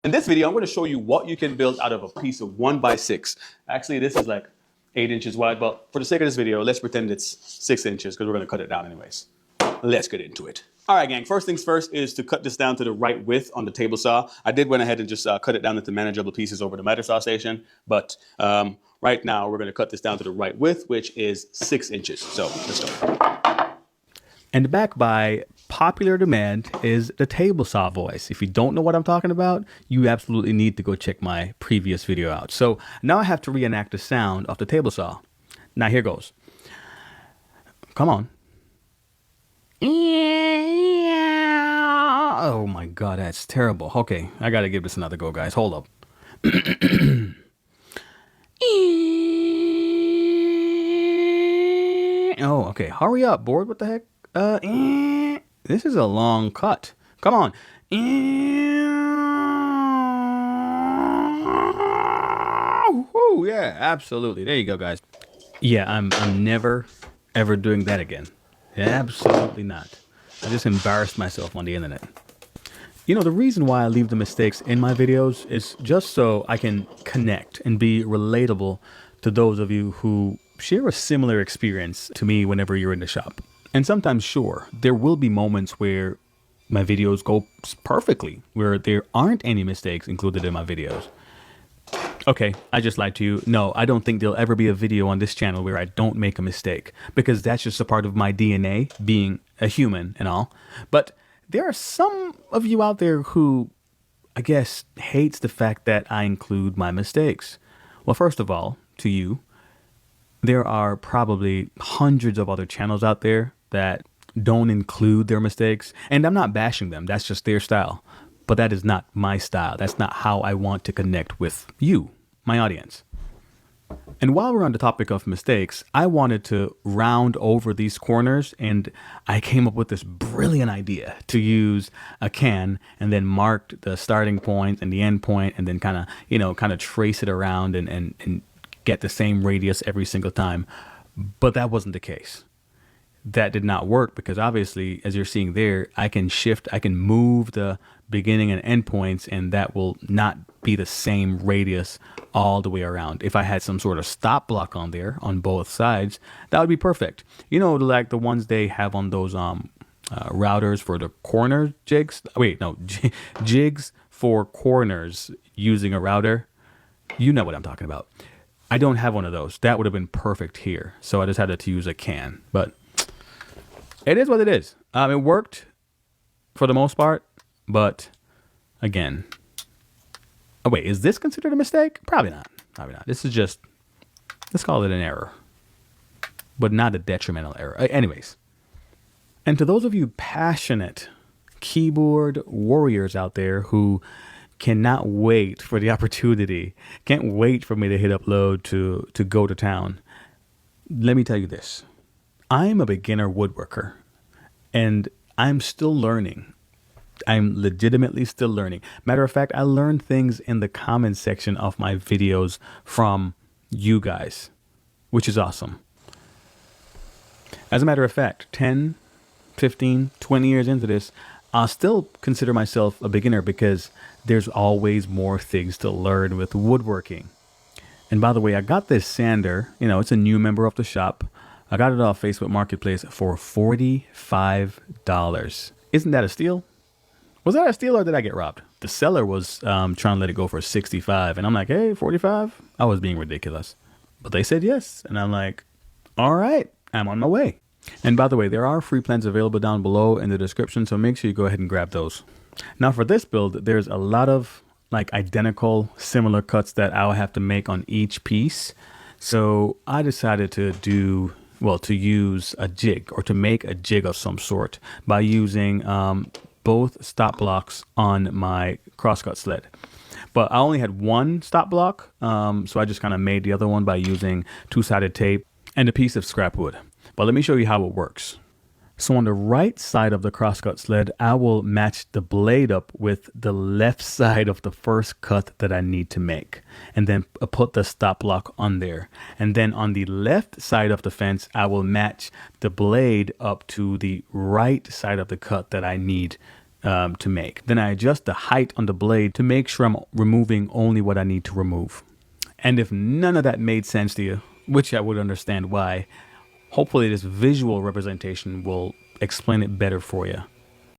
In this video, I'm going to show you what you can build out of a piece of 1x6. Actually, this is like 8 inches wide, but for the sake of this video, let's pretend it's 6 inches because we're going to cut it down anyways. Let's get into it. All right, gang, first things first is to cut this down to the right width on the table saw. I did went ahead and just cut it down into manageable pieces over the miter saw station, but right now we're going to cut this down to the right width, which is 6 inches. So let's go. And back by popular demand is the table saw voice. If you don't know what I'm talking about, you absolutely need to go check my previous video out. So now I have to reenact the sound of the table saw. Now here goes. Come on. Oh my God, that's terrible. Okay, I gotta give this another go, guys. Hold up. Oh, okay. Hurry up, board. What the heck? This is a long cut. Come on. Woo, yeah, absolutely. There you go, guys. Yeah, I'm never ever doing that again. Absolutely not. I just embarrassed myself on the internet. You know, the reason why I leave the mistakes in my videos is just so I can connect and be relatable to those of you who share a similar experience to me whenever you're in the shop. And sometimes, sure, there will be moments where my videos go perfectly, where there aren't any mistakes included in my videos. Okay, I just lied to you. No, I don't think there'll ever be a video on this channel where I don't make a mistake, because that's just a part of my DNA, being a human and all. But there are some of you out there who, I guess, hates the fact that I include my mistakes. Well, first of all, to you, there are probably hundreds of other channels out there that don't include their mistakes. And I'm not bashing them. That's just their style. But that is not my style. That's not how I want to connect with you, my audience. And while we're on the topic of mistakes, I wanted to round over these corners, and I came up with this brilliant idea to use a can and then mark the starting point and the end point, and then kind of trace it around and get the same radius every single time. But that wasn't the case. That did not work because obviously, as you're seeing there, I can move the beginning and end points, and that will not be the same radius all the way around. If I had some sort of stop block on there on both sides, that would be perfect. You know, like the ones they have on those routers for the corner jigs. Wait, no, jigs for corners using a router. You know what I'm talking about. I don't have one of those. That would have been perfect here. So I just had to use a can, but it is what it is. It worked for the most part, but again, oh wait, is this considered a mistake? Probably not. Probably not. This is just, let's call it an error, but not a detrimental error. Anyways, and to those of you passionate keyboard warriors out there who cannot wait for the opportunity, can't wait for me to hit upload to go to town, let me tell you this. I'm a beginner woodworker, and I'm still learning. I'm legitimately still learning. Matter of fact, I learned things in the comments section of my videos from you guys, which is awesome. As a matter of fact, 10, 15, 20 years into this, I'll still consider myself a beginner because there's always more things to learn with woodworking. And by the way, I got this sander, it's a new member of the shop. I got it off Facebook Marketplace for $45. Isn't that a steal? Was that a steal or did I get robbed? The seller was trying to let it go for $65. And I'm like, hey, $45? I was being ridiculous. But they said yes. And I'm like, all right, I'm on my way. And by the way, there are free plans available down below in the description. So make sure you go ahead and grab those. Now for this build, there's a lot of like identical similar cuts that I'll have to make on each piece. So I decided to use a jig, or to make a jig of some sort, by using both stop blocks on my crosscut sled. But I only had one stop block, so I just kind of made the other one by using two-sided tape and a piece of scrap wood. But let me show you how it works. So on the right side of the crosscut sled, I will match the blade up with the left side of the first cut that I need to make, and then put the stop block on there. And then on the left side of the fence, I will match the blade up to the right side of the cut that I need to make. Then I adjust the height on the blade to make sure I'm removing only what I need to remove. And if none of that made sense to you, which I would understand why, hopefully this visual representation will explain it better for you.